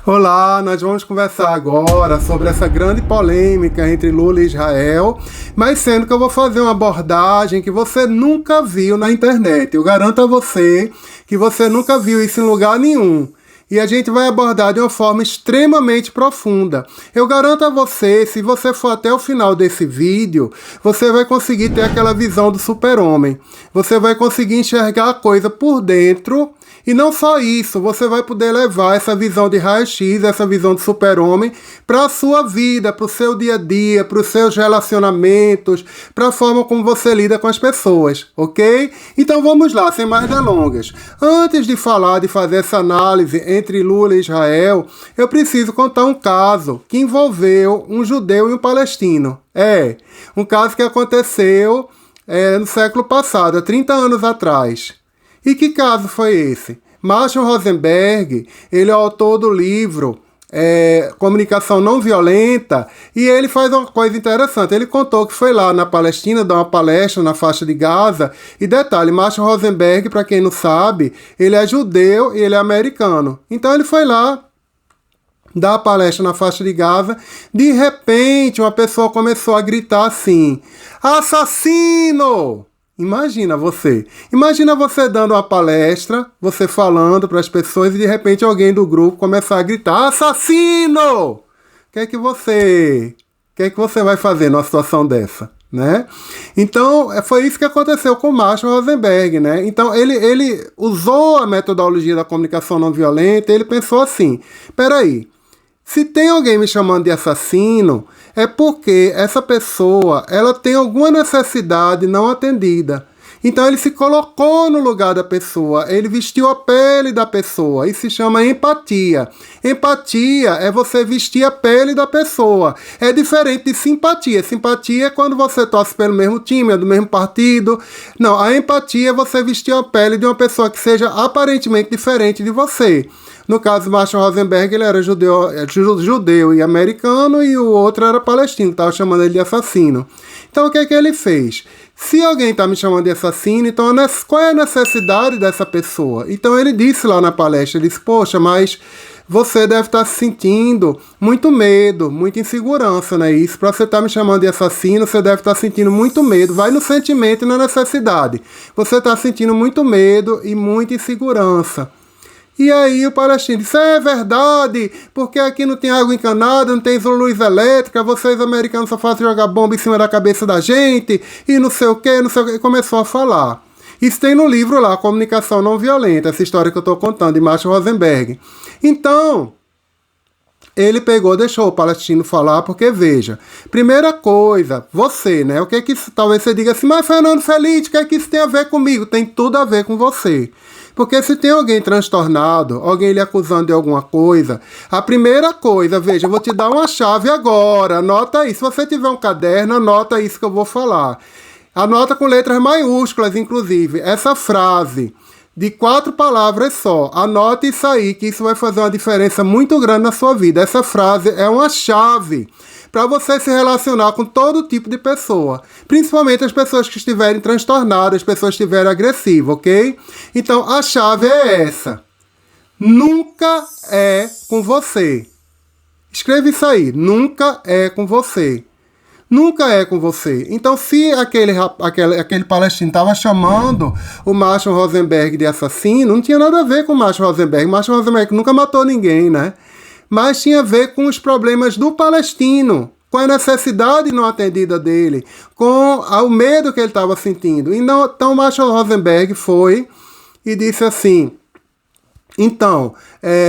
Olá, nós vamos conversar agora sobre essa grande polêmica entre Lula e Israel, mas sendo que eu vou fazer uma abordagem que você nunca viu na internet. Eu garanto a você que você nunca viu isso em lugar nenhum. E a gente vai abordar de uma forma extremamente profunda. Eu garanto a você, se você for até o final desse vídeo, você vai conseguir ter aquela visão do super-homem. Você vai conseguir enxergar a coisa por dentro. E não só isso, você vai poder levar essa visão de raio-x, essa visão de super-homem, para a sua vida, para o seu dia a dia, para os seus relacionamentos, para a forma como você lida com as pessoas, ok? Então vamos lá, sem mais delongas. Antes de falar, de fazer essa análise entre Lula e Israel, eu preciso contar um caso que envolveu um judeu e um palestino. Um caso que aconteceu no século passado, há 30 anos atrás. E que caso foi esse? Marshall Rosenberg, ele é autor do livro Comunicação Não Violenta, e ele faz uma coisa interessante. Ele contou que foi lá na Palestina dar uma palestra na faixa de Gaza, e detalhe, Marshall Rosenberg, para quem não sabe, ele é judeu e ele é americano. Então ele foi lá dar a palestra na faixa de Gaza. De repente, uma pessoa começou a gritar assim: assassino! Imagina você dando uma palestra, você falando para as pessoas e de repente alguém do grupo começar a gritar: assassino! O que é que você vai fazer numa situação dessa, né? Então, foi isso que aconteceu com Marshall Rosenberg, né? Então, ele usou a metodologia da comunicação não violenta. Ele pensou assim: peraí, se tem alguém me chamando de assassino, é porque essa pessoa ela tem alguma necessidade não atendida. Então ele se colocou no lugar da pessoa, ele vestiu a pele da pessoa. Isso se chama empatia. Empatia é você vestir a pele da pessoa. É diferente de simpatia. Simpatia é quando você torce pelo mesmo time, é do mesmo partido. Não, a empatia é você vestir a pele de uma pessoa que seja aparentemente diferente de você. No caso, Marshall Rosenberg, ele era judeu e americano, e o outro era palestino, estava chamando ele de assassino. Então, o que é que ele fez? Se alguém está me chamando de assassino, então qual é a necessidade dessa pessoa? Então, ele disse lá na palestra, ele disse: poxa, mas você deve estar se sentindo muito medo, muita insegurança, não é isso? Para você estar me chamando de assassino, você deve estar sentindo muito medo. Vai no sentimento e na necessidade. Você está sentindo muito medo e muita insegurança. E aí o palestino disse: é verdade, porque aqui não tem água encanada, não tem luz elétrica, vocês americanos só fazem jogar bomba em cima da cabeça da gente, e não sei o que, e começou a falar. Isso tem no livro lá, Comunicação Não Violenta, essa história que eu estou contando, de Marshall Rosenberg. Então, ele pegou, deixou o palestino falar, porque veja, primeira coisa, você, né, o que é que isso, talvez você diga assim: mas Fernando Feliz, o que é que isso tem a ver comigo? Tem tudo a ver com você. Porque se tem alguém transtornado, alguém lhe acusando de alguma coisa, a primeira coisa, veja, eu vou te dar uma chave agora, anota aí. Se você tiver um caderno, anota isso que eu vou falar. Anota com letras maiúsculas, inclusive, essa frase de 4 palavras só. Anote isso aí, que isso vai fazer uma diferença muito grande na sua vida. Essa frase é uma chave para você se relacionar com todo tipo de pessoa, principalmente as pessoas que estiverem transtornadas, as pessoas que estiverem agressivas, ok? Então, a chave é essa: nunca é com você. Escreva isso aí: nunca é com você. Nunca é com você. Então, se aquele palestino estava chamando o Marshall Rosenberg de assassino, não tinha nada a ver com o Marshall Rosenberg. O Marshall Rosenberg nunca matou ninguém, né? Mas tinha a ver com os problemas do palestino, com a necessidade não atendida dele, com o medo que ele estava sentindo. Então, Marshall Rosenberg foi e disse assim: então,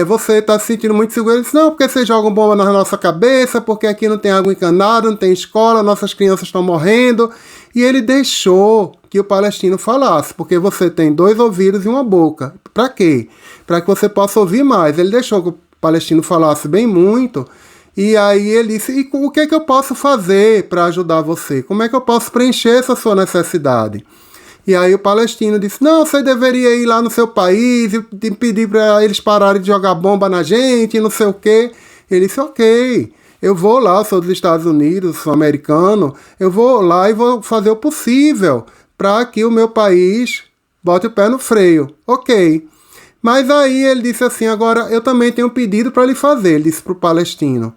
você está se sentindo muito seguro? Ele disse: não, porque vocês jogam bomba na nossa cabeça, porque aqui não tem água encanada, não tem escola, nossas crianças estão morrendo. E ele deixou que o palestino falasse, porque você tem 2 ouvidos e uma boca. Para quê? Para que você possa ouvir mais. Ele deixou que o palestino falasse bem muito, e aí ele disse: e o que é que eu posso fazer para ajudar você? Como é que eu posso preencher essa sua necessidade? E aí o palestino disse: não, você deveria ir lá no seu país e pedir para eles pararem de jogar bomba na gente, não sei o quê. Ele disse: ok, eu vou lá, eu sou dos Estados Unidos, sou americano, eu vou lá e vou fazer o possível para que o meu país bote o pé no freio. Ok. Mas aí ele disse assim, agora eu também tenho um pedido para lhe fazer, ele disse para o palestino.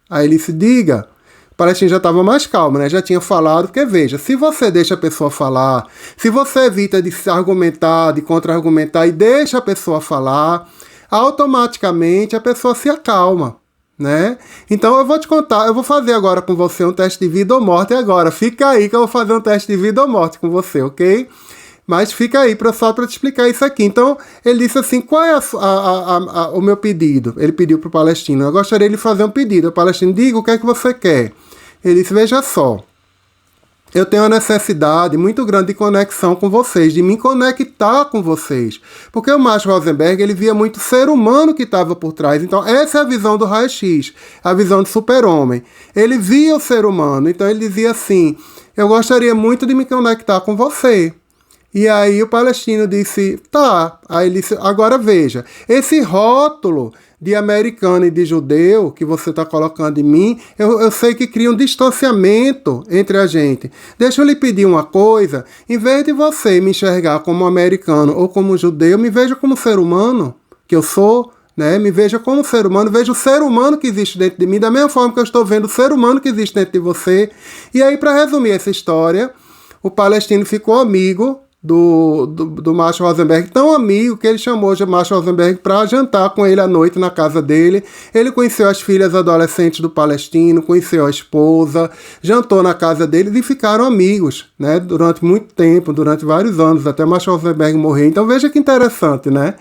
Aí ele disse, diga. O palestino já estava mais calmo, né? Já tinha falado, porque veja, se você deixa a pessoa falar, se você evita de se argumentar, de contra-argumentar e deixa a pessoa falar, automaticamente a pessoa se acalma, né? Então eu vou te contar, eu vou fazer agora com você um teste de vida ou morte agora. Fica aí que eu vou fazer um teste de vida ou morte com você, ok? Mas fica aí só para te explicar isso aqui. Então, ele disse assim, qual é o meu pedido? Ele pediu para o palestino, eu gostaria de fazer um pedido. O palestino, diga o que é que você quer. Ele disse, veja só, eu tenho uma necessidade muito grande de conexão com vocês, de me conectar com vocês. Porque o Marshall Rosenberg, ele via muito ser humano que estava por trás. Então, essa é a visão do raio-x, a visão do super-homem. Ele via o ser humano, então ele dizia assim, eu gostaria muito de me conectar com você. E aí o palestino disse, tá. Aí ele disse, agora veja, esse rótulo de americano e de judeu que você está colocando em mim, eu sei que cria um distanciamento entre a gente. Deixa eu lhe pedir uma coisa, em vez de você me enxergar como americano ou como judeu, me veja como ser humano, que eu sou, né? Me veja como ser humano, veja o ser humano que existe dentro de mim, da mesma forma que eu estou vendo o ser humano que existe dentro de você. E aí, para resumir essa história, o palestino ficou amigo do Marshall Rosenberg, tão amigo que ele chamou o Marshall Rosenberg para jantar com ele à noite na casa dele. Ele conheceu as filhas adolescentes do palestino, conheceu a esposa, jantou na casa deles e ficaram amigos, né, durante muito tempo, durante vários anos, até Marshall Rosenberg morrer. Então veja que interessante, né?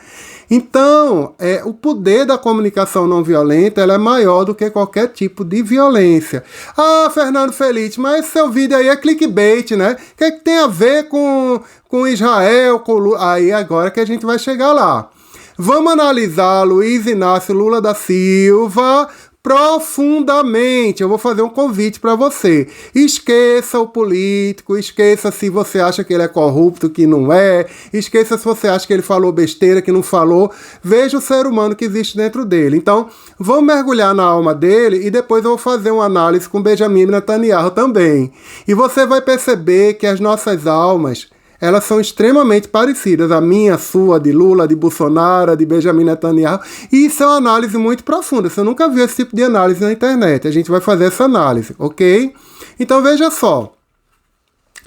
Então, o poder da comunicação não violenta ela é maior do que qualquer tipo de violência. Ah, Fernando Feliz, mas seu vídeo aí é clickbait, né? O que é que tem a ver com Israel, com Lula? Aí agora que a gente vai chegar lá. Vamos analisar Luiz Inácio Lula da Silva profundamente. Eu vou fazer um convite para você. Esqueça o político, esqueça se você acha que ele é corrupto, que não é, esqueça se você acha que ele falou besteira, que não falou. Veja o ser humano que existe dentro dele. Então, vamos mergulhar na alma dele e depois eu vou fazer uma análise com Benjamin Netanyahu também. E você vai perceber que as nossas almas, elas são extremamente parecidas, a minha, a sua, de Lula, de Bolsonaro, de Benjamin Netanyahu, e isso é uma análise muito profunda. Você nunca viu esse tipo de análise na internet, a gente vai fazer essa análise, ok? Então veja só,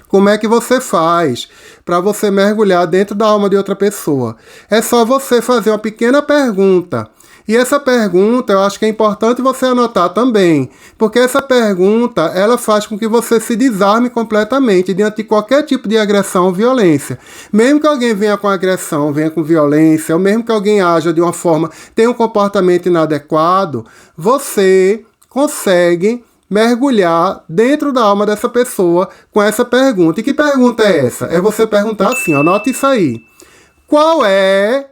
como é que você faz para você mergulhar dentro da alma de outra pessoa? É só você fazer uma pequena pergunta. E essa pergunta eu acho que é importante você anotar também, porque essa pergunta ela faz com que você se desarme completamente diante de qualquer tipo de agressão ou violência. Mesmo que alguém venha com agressão, venha com violência, ou mesmo que alguém haja de uma forma, tenha um comportamento inadequado, você consegue mergulhar dentro da alma dessa pessoa com essa pergunta. E que pergunta é essa? É você perguntar assim, anota isso aí. Qual é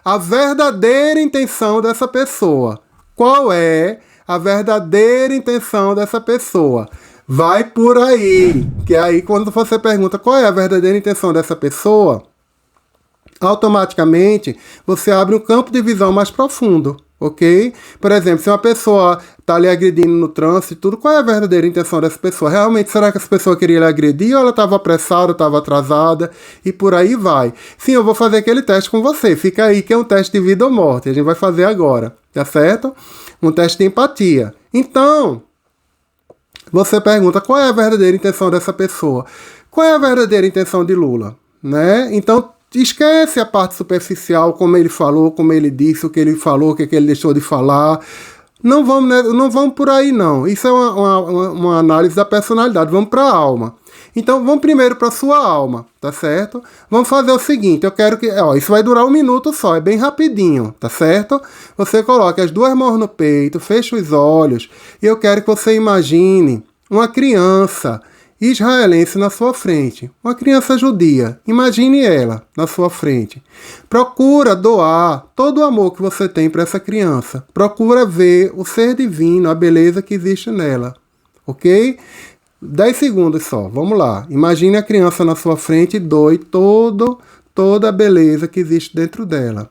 a verdadeira intenção dessa pessoa? Qual é a verdadeira intenção dessa pessoa? Vai por aí. Que aí quando você pergunta qual é a verdadeira intenção dessa pessoa, automaticamente você abre um campo de visão mais profundo, ok? Por exemplo, se uma pessoa está lhe agredindo no trânsito e tudo, qual é a verdadeira intenção dessa pessoa? Realmente, será que essa pessoa queria lhe agredir ou ela estava apressada, estava atrasada e por aí vai? Sim, eu vou fazer aquele teste com você. Fica aí que é um teste de vida ou morte. A gente vai fazer agora, tá certo? Um teste de empatia. Então, você pergunta qual é a verdadeira intenção dessa pessoa? Qual é a verdadeira intenção de Lula? Né? Então, esquece a parte superficial, como ele falou, como ele disse, o que ele falou, o que ele deixou de falar. Não vamos por aí, não. Isso é uma análise da personalidade. Vamos para a alma. Então, vamos primeiro para a sua alma, tá certo? Vamos fazer o seguinte, eu quero que... isso vai durar 1 minuto só, é bem rapidinho, tá certo? Você coloca as 2 mãos no peito, fecha os olhos, e eu quero que você imagine uma criança israelense na sua frente, uma criança judia, imagine ela na sua frente. Procura doar todo o amor que você tem para essa criança, procura ver o ser divino, a beleza que existe nela, ok? 10 segundos só, vamos lá, imagine a criança na sua frente e doe toda a beleza que existe dentro dela.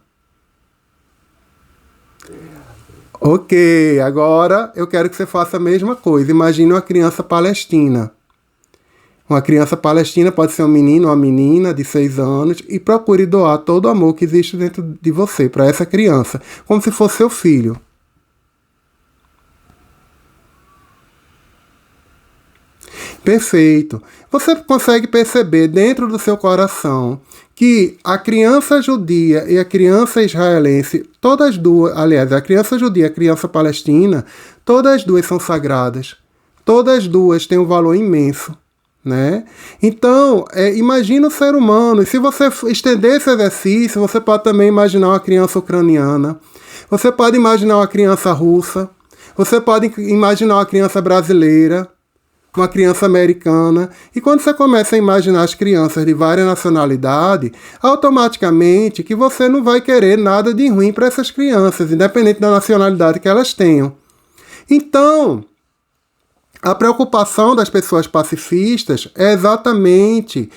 Ok, agora eu quero que você faça a mesma coisa, imagine uma criança palestina. Uma criança palestina pode ser um menino ou uma menina de 6 anos e procure doar todo o amor que existe dentro de você para essa criança, como se fosse seu filho. Perfeito. Você consegue perceber dentro do seu coração que a criança judia e a criança israelense, todas duas, aliás, a criança judia e a criança palestina, todas duas são sagradas. Todas duas têm um valor imenso. Né? Então, imagina o ser humano, e se você estender esse exercício, você pode também imaginar uma criança ucraniana, você pode imaginar uma criança russa, você pode imaginar uma criança brasileira, uma criança americana, e quando você começa a imaginar as crianças de várias nacionalidades, automaticamente que você não vai querer nada de ruim para essas crianças, independente da nacionalidade que elas tenham. Então, a preocupação das pessoas pacifistas é exatamente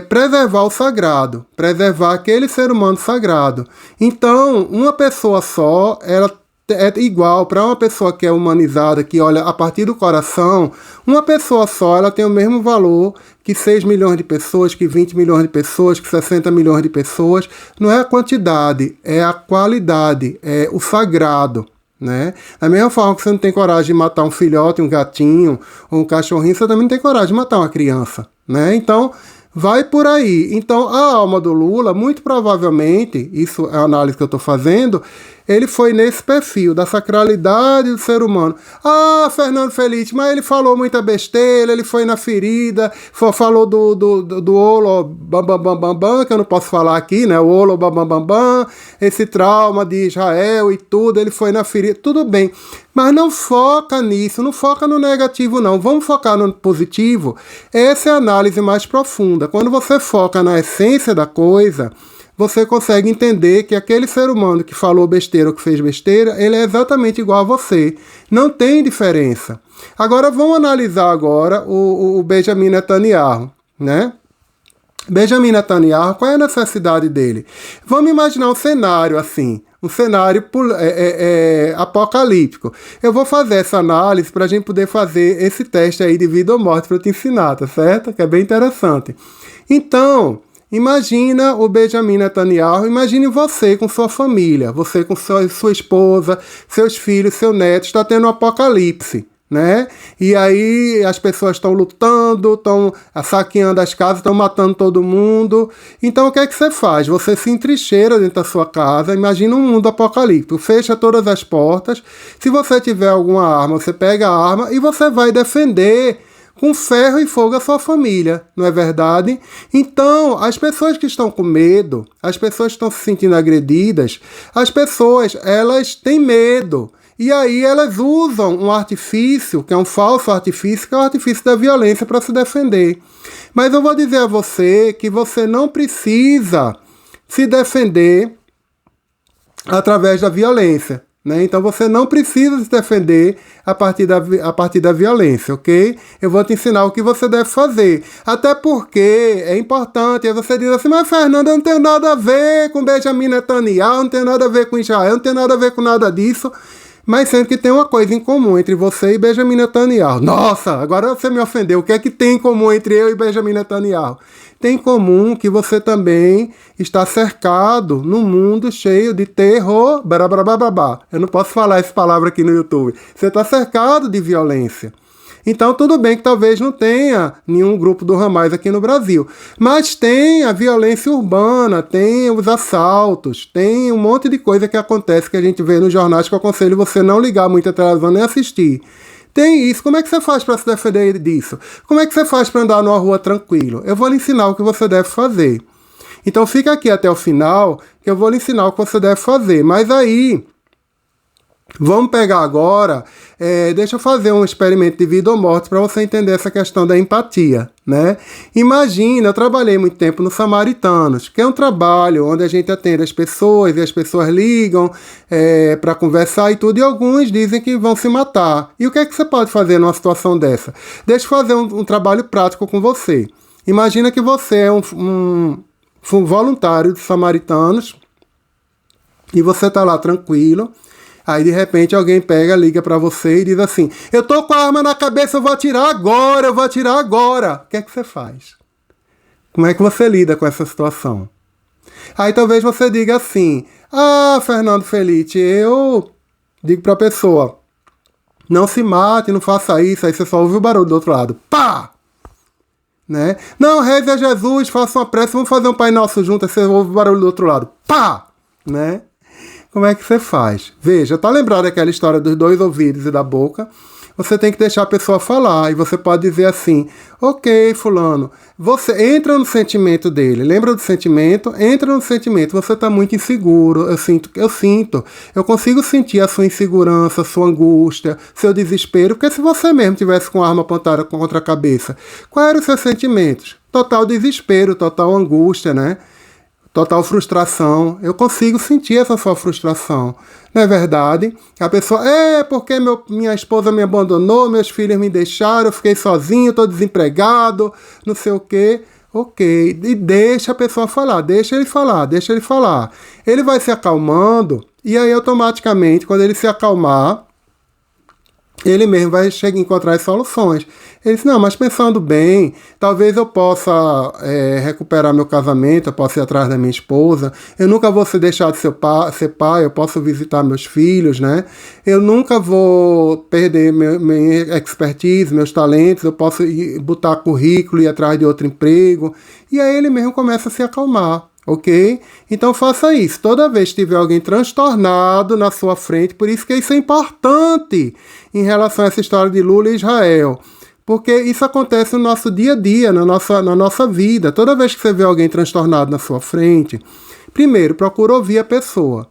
preservar o sagrado, preservar aquele ser humano sagrado. Então, uma pessoa só, ela é igual para uma pessoa que é humanizada, que olha a partir do coração, uma pessoa só, ela tem o mesmo valor que 6 milhões de pessoas, que 20 milhões de pessoas, que 60 milhões de pessoas. Não é a quantidade, é a qualidade, é o sagrado. Né? Da mesma forma que você não tem coragem de matar um filhote, um gatinho ou um cachorrinho, você também não tem coragem de matar uma criança, né? Então, vai por aí. Então, a alma do Lula, muito provavelmente, isso é a análise que eu estou fazendo, ele foi nesse perfil da sacralidade do ser humano. Ah, Fernando Feliz, mas ele falou muita besteira, ele foi na ferida, falou do olo bam, bam, bam, bam, bam, que eu não posso falar aqui, né? O olo bam, bam, bam, bam, esse trauma de Israel e tudo, ele foi na ferida, tudo bem. Mas não foca nisso, não foca no negativo não, vamos focar no positivo. Essa é a análise mais profunda. Quando você foca na essência da coisa, você consegue entender que aquele ser humano que falou besteira ou que fez besteira, ele é exatamente igual a você. Não tem diferença. Agora, vamos analisar agora o Benjamin Netanyahu, né? Benjamin Netanyahu, qual é a necessidade dele? Vamos imaginar um cenário assim, um cenário apocalíptico. Eu vou fazer essa análise para a gente poder fazer esse teste aí de vida ou morte para eu te ensinar, tá certo? Que é bem interessante. Então, imagina o Benjamin Netanyahu, imagine você com sua família, você com sua esposa, seus filhos, seu neto, está tendo um apocalipse, né? E aí as pessoas estão lutando, estão saqueando as casas, estão matando todo mundo. Então o que é que você faz? Você se entrincheira dentro da sua casa, imagina um mundo apocalíptico, fecha todas as portas. Se você tiver alguma arma, você pega a arma e você vai defender com ferro e fogo a sua família, não é verdade? Então, as pessoas que estão com medo, as pessoas que estão se sentindo agredidas, as pessoas, elas têm medo. E aí elas usam um artifício, que é um falso artifício, que é o artifício da violência para se defender. Mas eu vou dizer a você que você não precisa se defender através da violência. Né? Então você não precisa se defender a partir da violência, ok? Eu vou te ensinar o que você deve fazer. Até porque é importante. Aí você diz assim, mas Fernando, eu não tenho nada a ver com Benjamin Netanyahu, não tenho nada a ver com Israel, não tenho nada a ver com nada disso. Mas sendo que tem uma coisa em comum entre você e Benjamin Netanyahu. Nossa, agora você me ofendeu. O que é que tem em comum entre eu e Benjamin Netanyahu? Tem em comum que você também está cercado num mundo cheio de terror. Barabababá. Eu não posso falar essa palavra aqui no YouTube. Você está cercado de violência. Então, tudo bem que talvez não tenha nenhum grupo do Hamas aqui no Brasil, mas tem a violência urbana, tem os assaltos, tem um monte de coisa que acontece que a gente vê nos jornais, que eu aconselho você não ligar muito a televisão nem assistir. Tem isso. Como é que você faz para se defender disso? Como é que você faz para andar numa rua tranquilo? Eu vou lhe ensinar o que você deve fazer. Então, fica aqui até o final, que eu vou lhe ensinar o que você deve fazer. Mas aí, vamos pegar agora, deixa eu fazer um experimento de vida ou morte para você entender essa questão da empatia, né? Imagina, eu trabalhei muito tempo no Samaritanos, que é um trabalho onde a gente atende as pessoas e as pessoas ligam para conversar e tudo, e alguns dizem que vão se matar. E o que é que você pode fazer numa situação dessa? Deixa eu fazer um trabalho prático com você. Imagina que você é um voluntário de Samaritanos e você está lá tranquilo. Aí de repente alguém pega, liga pra você e diz assim: eu tô com a arma na cabeça, eu vou atirar agora, eu vou atirar agora. O que é que você faz? Como é que você lida com essa situação? Aí talvez você diga assim: ah, Fernando Felice, eu digo pra pessoa: não se mate, não faça isso. Aí você só ouve o barulho do outro lado. Pá! Né? Não, reze a Jesus, faça uma prece, vamos fazer um Pai Nosso junto. Aí você ouve o barulho do outro lado. Pá! Né? Como é que você faz? Veja, tá lembrado aquela história dos 2 ouvidos e da boca? Você tem que deixar a pessoa falar. E você pode dizer assim: ok, fulano, você entra no sentimento dele. Lembra do sentimento? Entra no sentimento. Você está muito inseguro. Eu consigo sentir a sua insegurança, a sua angústia, seu desespero. Porque se você mesmo tivesse com a arma apontada contra a cabeça, quais eram os seus sentimentos? Total desespero, total angústia, né? Total frustração. Eu consigo sentir essa sua frustração. Não é verdade? A pessoa, porque minha esposa me abandonou, meus filhos me deixaram, eu fiquei sozinho, estou desempregado, não sei o quê. Ok. E deixa a pessoa falar, deixa ele falar. Ele vai se acalmando e aí automaticamente, quando ele se acalmar, ele mesmo vai encontrar as soluções. Ele disse: não, mas pensando bem, talvez eu possa recuperar meu casamento, eu possa ir atrás da minha esposa, eu nunca vou deixar de ser pai, eu posso visitar meus filhos, né? Eu nunca vou perder minha expertise, meus talentos, eu posso botar currículo e ir atrás de outro emprego. E aí ele mesmo começa a se acalmar. Ok? Então faça isso. Toda vez que tiver alguém transtornado na sua frente, por isso que isso é importante em relação a essa história de Lula e Israel. Porque isso acontece no nosso dia a dia, na nossa vida. Toda vez que você vê alguém transtornado na sua frente, primeiro, procura ouvir a pessoa.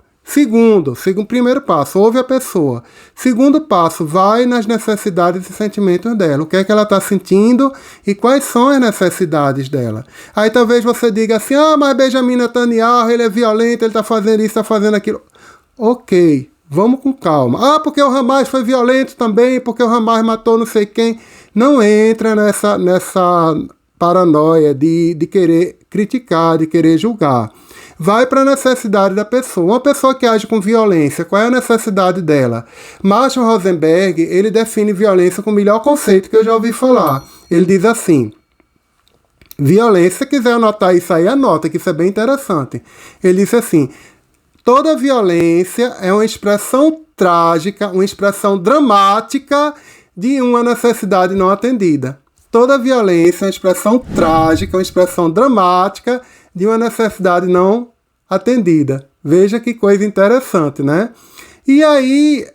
Primeiro passo, ouve a pessoa. Segundo passo, vai nas necessidades e sentimentos dela. O que é que ela está sentindo e quais são as necessidades dela. Aí talvez você diga assim: ah, mas Benjamin Netanyahu, ele é violento, ele está fazendo isso, está fazendo aquilo. Ok, vamos com calma. Ah, porque o Hamas foi violento também, porque o Hamas matou não sei quem. Não entra nessa paranoia de querer criticar, de querer julgar. Vai para a necessidade da pessoa. Uma pessoa que age com violência, qual é a necessidade dela? Marshall Rosenberg, ele define violência com o melhor conceito que eu já ouvi falar. Ele diz assim: violência, se quiser anotar isso aí, anota, que isso é bem interessante. Ele diz assim: toda violência é uma expressão trágica, uma expressão dramática de uma necessidade não atendida. Toda violência é uma expressão trágica, uma expressão dramática de uma necessidade não atendida. Veja que coisa interessante, né? E aí,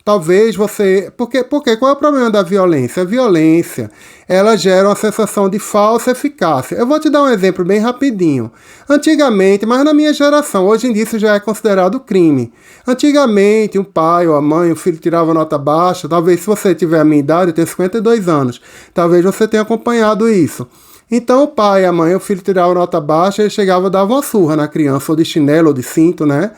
talvez você... Porque qual é o problema da violência? A violência, ela gera uma sensação de falsa eficácia. Eu vou te dar um exemplo bem rapidinho. Antigamente, mas na minha geração, hoje em dia isso já é considerado crime. Antigamente, um pai ou a mãe, o filho tirava nota baixa. Talvez se você tiver a minha idade, eu tenho 52 anos, talvez você tenha acompanhado isso. Então o pai, a mãe, o filho tirava nota baixa, ele chegava e dava uma surra na criança, ou de chinelo, ou de cinto, né?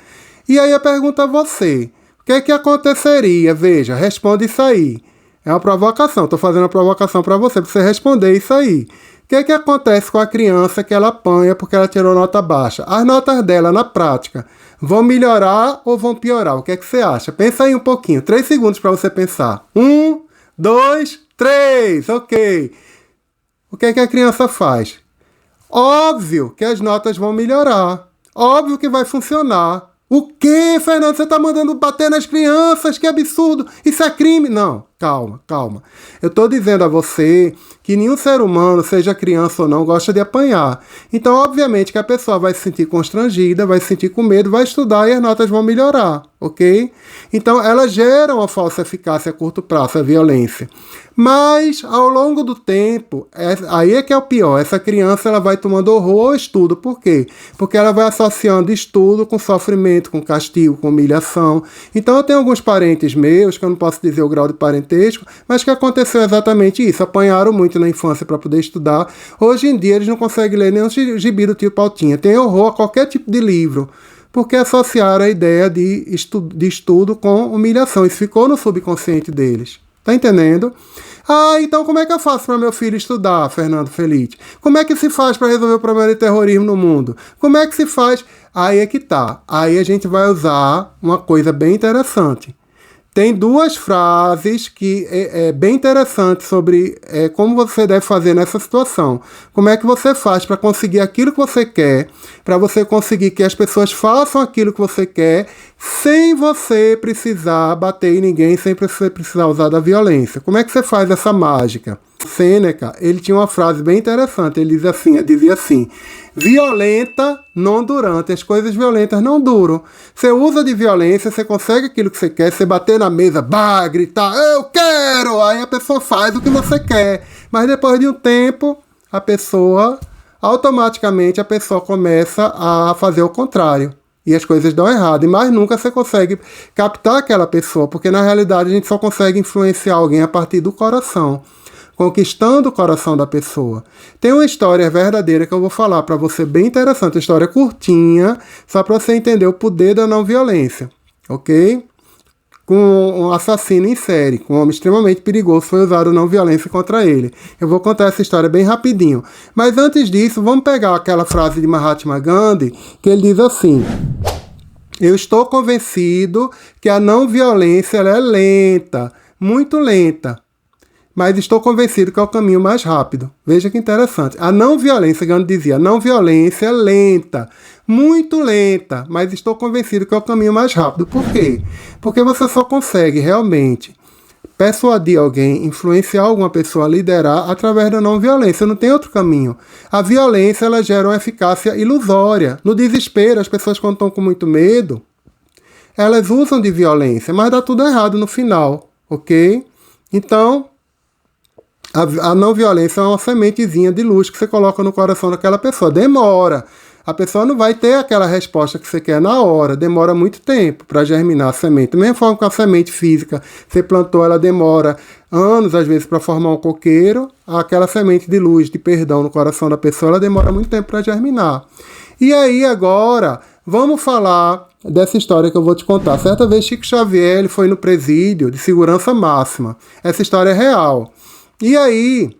E aí eu pergunto a você, o que é que aconteceria? Veja, responde isso aí. É uma provocação, estou fazendo uma provocação para você responder isso aí. O que é que acontece com a criança que ela apanha porque ela tirou nota baixa? As notas dela, na prática, vão melhorar ou vão piorar? O que é que você acha? Pensa aí um pouquinho, 3 segundos para você pensar. 1, 2, 3, ok. O que é que a criança faz? Óbvio que as notas vão melhorar. Óbvio que vai funcionar. O quê, Fernando? Você está mandando bater nas crianças? Que absurdo! Isso é crime? Não, calma. Eu estou dizendo a você que nenhum ser humano, seja criança ou não, gosta de apanhar. Então, obviamente, que a pessoa vai se sentir constrangida, vai se sentir com medo, vai estudar e as notas vão melhorar, ok? Então, ela gera uma falsa eficácia a curto prazo, a violência. Mas, ao longo do tempo, aí é que é o pior. Essa criança ela vai tomando horror ao estudo. Por quê? Porque ela vai associando estudo com sofrimento, com castigo, com humilhação. Então, eu tenho alguns parentes meus, que eu não posso dizer o grau de parentesco, mas que aconteceu exatamente isso. Apanharam muito na infância para poder estudar. Hoje em dia, eles não conseguem ler nem um gibi do tio Pautinha. Tem horror a qualquer tipo de livro, porque associaram a ideia de estudo com humilhação. Isso ficou no subconsciente deles. Tá entendendo? Ah, então como é que eu faço para meu filho estudar, Fernando Felite? Como é que se faz para resolver o problema de terrorismo no mundo? Como é que se faz? Aí é que tá. Aí a gente vai usar uma coisa bem interessante. Tem duas frases que é bem interessante sobre como você deve fazer nessa situação. Como é que você faz para conseguir aquilo que você quer, para você conseguir que as pessoas façam aquilo que você quer, sem você precisar bater em ninguém, sem você precisar usar da violência. Como é que você faz essa mágica? Sêneca, ele tinha uma frase bem interessante, ele dizia assim, violenta non durante, as coisas violentas não duram. Você usa de violência, você consegue aquilo que você quer, você bater na mesa, gritar, eu quero, aí a pessoa faz o que você quer, mas depois de um tempo, automaticamente a pessoa começa a fazer o contrário. E as coisas dão errado, e mais nunca você consegue captar aquela pessoa, porque na realidade a gente só consegue influenciar alguém a partir do coração, conquistando o coração da pessoa. Tem uma história verdadeira que eu vou falar para você, bem interessante, uma história curtinha, só para você entender o poder da não violência, ok? Com um assassino em série, com um homem extremamente perigoso, foi usado não violência contra ele. Eu vou contar essa história bem rapidinho. Mas antes disso, vamos pegar aquela frase de Mahatma Gandhi, que ele diz assim, eu estou convencido que a não violência ela é lenta, muito lenta, mas estou convencido que é o caminho mais rápido. Veja que interessante. A não violência, Gandhi dizia, a não violência é lenta, muito lenta, mas estou convencido que é o caminho mais rápido. Por quê? Porque você só consegue realmente persuadir alguém, influenciar alguma pessoa a liderar através da não violência. Não tem outro caminho. A violência ela gera uma eficácia ilusória. No desespero, as pessoas quando estão com muito medo, elas usam de violência, mas dá tudo errado no final, ok? Então, a não violência é uma sementezinha de luz que você coloca no coração daquela pessoa. Demora. A pessoa não vai ter aquela resposta que você quer na hora. Demora muito tempo para germinar a semente. Da mesma forma que a semente física, você plantou, ela demora anos, às vezes, para formar um coqueiro. Aquela semente de luz, de perdão no coração da pessoa, ela demora muito tempo para germinar. E aí, agora, vamos falar dessa história que eu vou te contar. Certa vez, Chico Xavier ele foi no presídio de segurança máxima. Essa história é real. E aí,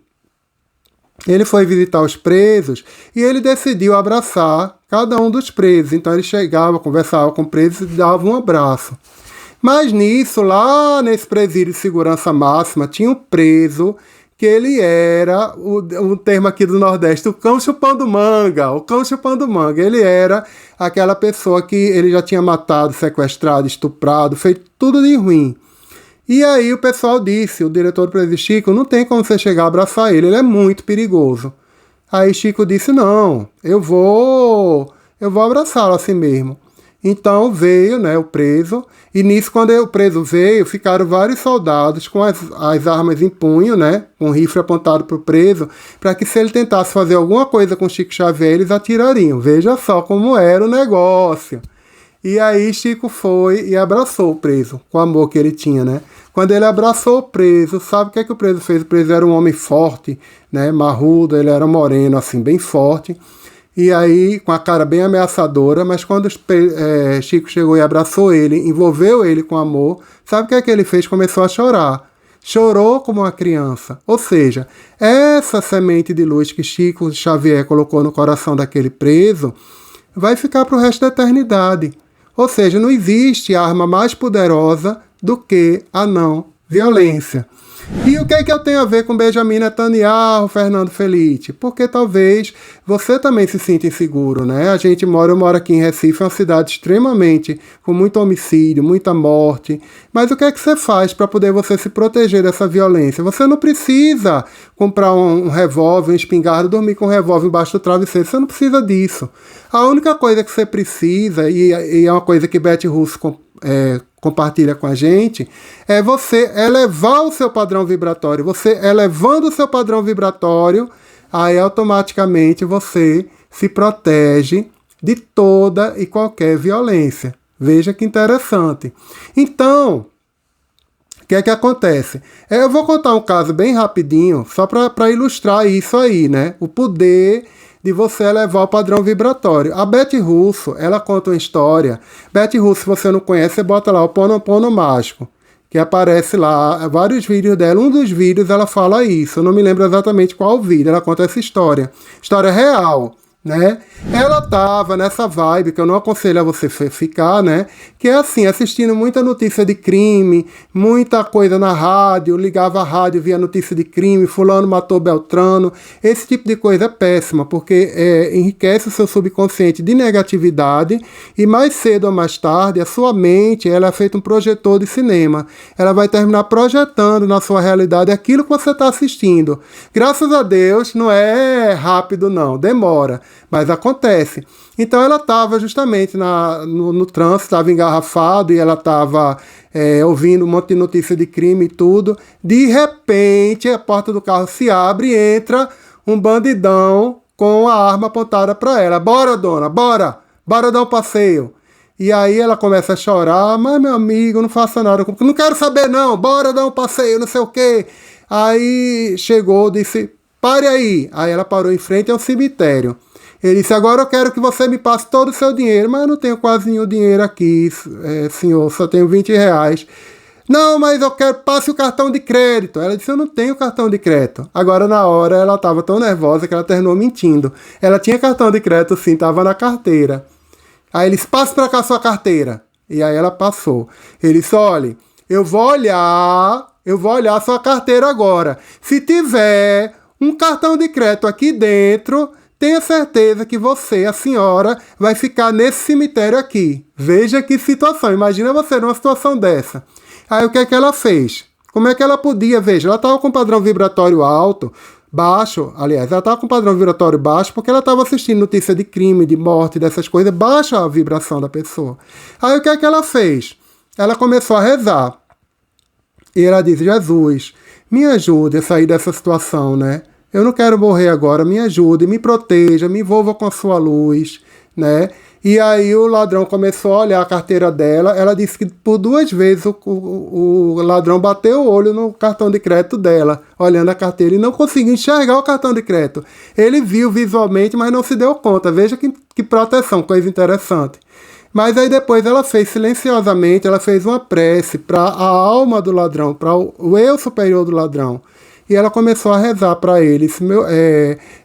ele foi visitar os presos e ele decidiu abraçar cada um dos presos. Então ele chegava, conversava com o preso e dava um abraço. Mas nisso, lá nesse presídio de segurança máxima, tinha um preso que ele era, o termo aqui do Nordeste, o cão chupando manga. O cão chupando manga. Ele era aquela pessoa que ele já tinha matado, sequestrado, estuprado, feito tudo de ruim. E aí o pessoal disse, o diretor do presídio, Chico, não tem como você chegar a abraçar ele é muito perigoso. Aí Chico disse, não, eu vou abraçá-lo assim mesmo. Então veio, né, o preso, e nisso quando o preso veio, ficaram vários soldados com as armas em punho, né, com o rifle apontado para o preso, para que se ele tentasse fazer alguma coisa com Chico Xavier, eles atirariam. Veja só como era o negócio. E aí Chico foi e abraçou o preso, com o amor que ele tinha, né? Quando ele abraçou o preso, sabe o que é que o preso fez? O preso era um homem forte, né? Marrudo, ele era moreno, assim, bem forte. E aí, com a cara bem ameaçadora, mas quando Chico chegou e abraçou ele, envolveu ele com amor, sabe o que é que ele fez? Começou a chorar. Chorou como uma criança. Ou seja, essa semente de luz que Chico Xavier colocou no coração daquele preso vai ficar para o resto da eternidade. Ou seja, não existe arma mais poderosa do que a não violência. E o que é que eu tenho a ver com Benjamin Netanyahu, Fernando Felite? Porque talvez você também se sinta inseguro, né? Eu moro aqui em Recife, é uma cidade extremamente com muito homicídio, muita morte. Mas o que é que você faz para poder você se proteger dessa violência? Você não precisa comprar um revólver, um espingarda, dormir com um revólver embaixo do travesseiro. Você não precisa disso. A única coisa que você precisa, e é uma coisa que Beth Russo compartilha com a gente, é você elevar o seu padrão vibratório. Você elevando o seu padrão vibratório, aí automaticamente você se protege de toda e qualquer violência. Veja que interessante. Então, o que é que acontece? Eu vou contar um caso bem rapidinho, só para ilustrar isso aí, né? O poder de você elevar o padrão vibratório. A Beth Russo, ela conta uma história. Beth Russo, se você não conhece, você bota lá o Ponopono Mágico, que aparece lá, vários vídeos dela. Um dos vídeos ela fala isso, eu não me lembro exatamente qual vídeo, ela conta essa história real, né? Ela tava nessa vibe que eu não aconselho a você ficar, né? Que é assim, assistindo muita notícia de crime, muita coisa na rádio, ligava a rádio, via notícia de crime, fulano matou Beltrano. Esse tipo de coisa é péssima, porque enriquece o seu subconsciente de negatividade e mais cedo ou mais tarde a sua mente ela é feita um projetor de cinema. Ela vai terminar projetando na sua realidade aquilo que você está assistindo. Graças a Deus não é rápido não, demora. Mas acontece. Então ela estava justamente no trânsito, estava engarrafado e ela estava ouvindo um monte de notícia de crime e tudo. De repente a porta do carro se abre e entra um bandidão com a arma apontada para ela. Bora, dona, bora! Bora dar um passeio. E aí ela começa a chorar. Mas meu amigo, não faça nada. Não quero saber não, bora dar um passeio, não sei o quê. Aí chegou, disse, pare aí. Aí ela parou em frente ao cemitério. Ele disse, agora eu quero que você me passe todo o seu dinheiro, mas eu não tenho quase nenhum dinheiro aqui, senhor, só tenho 20 reais. Não, mas eu quero, passe o cartão de crédito. Ela disse, eu não tenho cartão de crédito. Agora, na hora, ela estava tão nervosa que ela terminou mentindo. Ela tinha cartão de crédito, sim, estava na carteira. Aí ele disse, passe para cá a sua carteira. E aí ela passou. Ele disse, olha, eu vou olhar a sua carteira agora. Se tiver um cartão de crédito aqui dentro, tenha certeza que você, a senhora, vai ficar nesse cemitério aqui. Veja que situação. Imagina você numa situação dessa. Aí o que é que ela fez? Como é que ela podia? Veja, ela estava com padrão vibratório alto, baixo, aliás, ela estava com padrão vibratório baixo porque ela estava assistindo notícia de crime, de morte, dessas coisas, baixa a vibração da pessoa. Aí o que é que ela fez? Ela começou a rezar. E ela disse, Jesus, me ajude a sair dessa situação, né? Eu não quero morrer agora, me ajude, me proteja, me envolva com a sua luz, né? E aí o ladrão começou a olhar a carteira dela, ela disse que por 2 vezes o ladrão bateu o olho no cartão de crédito dela, olhando a carteira, e não conseguiu enxergar o cartão de crédito. Ele viu visualmente, mas não se deu conta. Veja que proteção, coisa interessante. Mas aí depois ela fez silenciosamente, ela fez uma prece para a alma do ladrão, para o eu superior do ladrão. E ela começou a rezar para ele,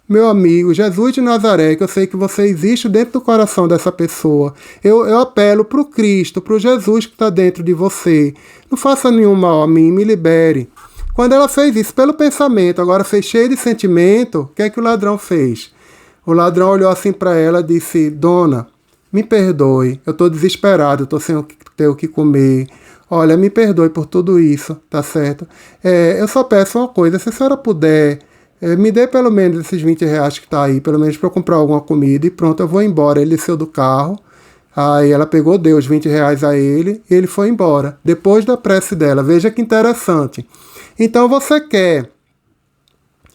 meu amigo, Jesus de Nazaré, que eu sei que você existe dentro do coração dessa pessoa. Eu apelo para o Cristo, para o Jesus que está dentro de você. Não faça nenhum mal a mim, me libere. Quando ela fez isso pelo pensamento, agora fez cheio de sentimento, o que é que o ladrão fez? O ladrão olhou assim para ela e disse, dona, me perdoe, eu estou desesperado, estou sem ter o que comer. Olha, me perdoe por tudo isso, tá certo? Eu só peço uma coisa, se a senhora puder, me dê pelo menos esses 20 reais que tá aí, pelo menos para eu comprar alguma comida e pronto, eu vou embora. Ele desceu do carro, aí ela pegou, deu os 20 reais a ele e ele foi embora, depois da prece dela. Veja que interessante. Então você quer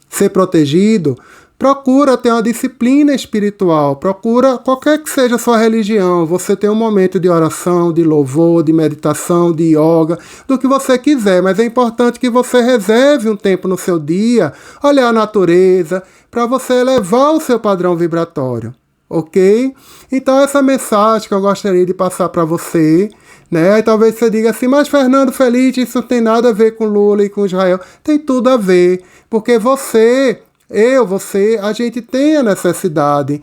ser protegido, procura ter uma disciplina espiritual, procura, qualquer que seja a sua religião, você tem um momento de oração, de louvor, de meditação, de yoga, do que você quiser, mas é importante que você reserve um tempo no seu dia, olhar a natureza, para você elevar o seu padrão vibratório, ok? Então essa mensagem que eu gostaria de passar para você, né? Aí talvez você diga assim, mas Fernando Feliz, isso não tem nada a ver com Lula e com Israel. Tem tudo a ver, porque você, a gente tem a necessidade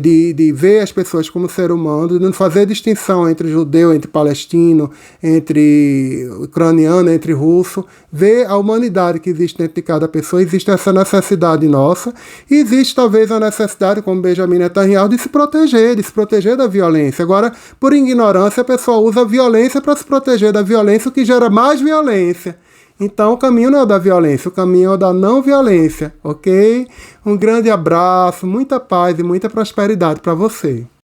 de ver as pessoas como ser humano, de não fazer distinção entre judeu, entre palestino, entre ucraniano, entre russo, ver a humanidade que existe dentro de cada pessoa. Existe essa necessidade nossa, e existe talvez a necessidade, como Benjamin Netanyahu, de se proteger da violência. Agora, por ignorância, a pessoa usa a violência para se proteger da violência, o que gera mais violência. Então o caminho não é o da violência, o caminho é o da não violência, ok? Um grande abraço, muita paz e muita prosperidade para você.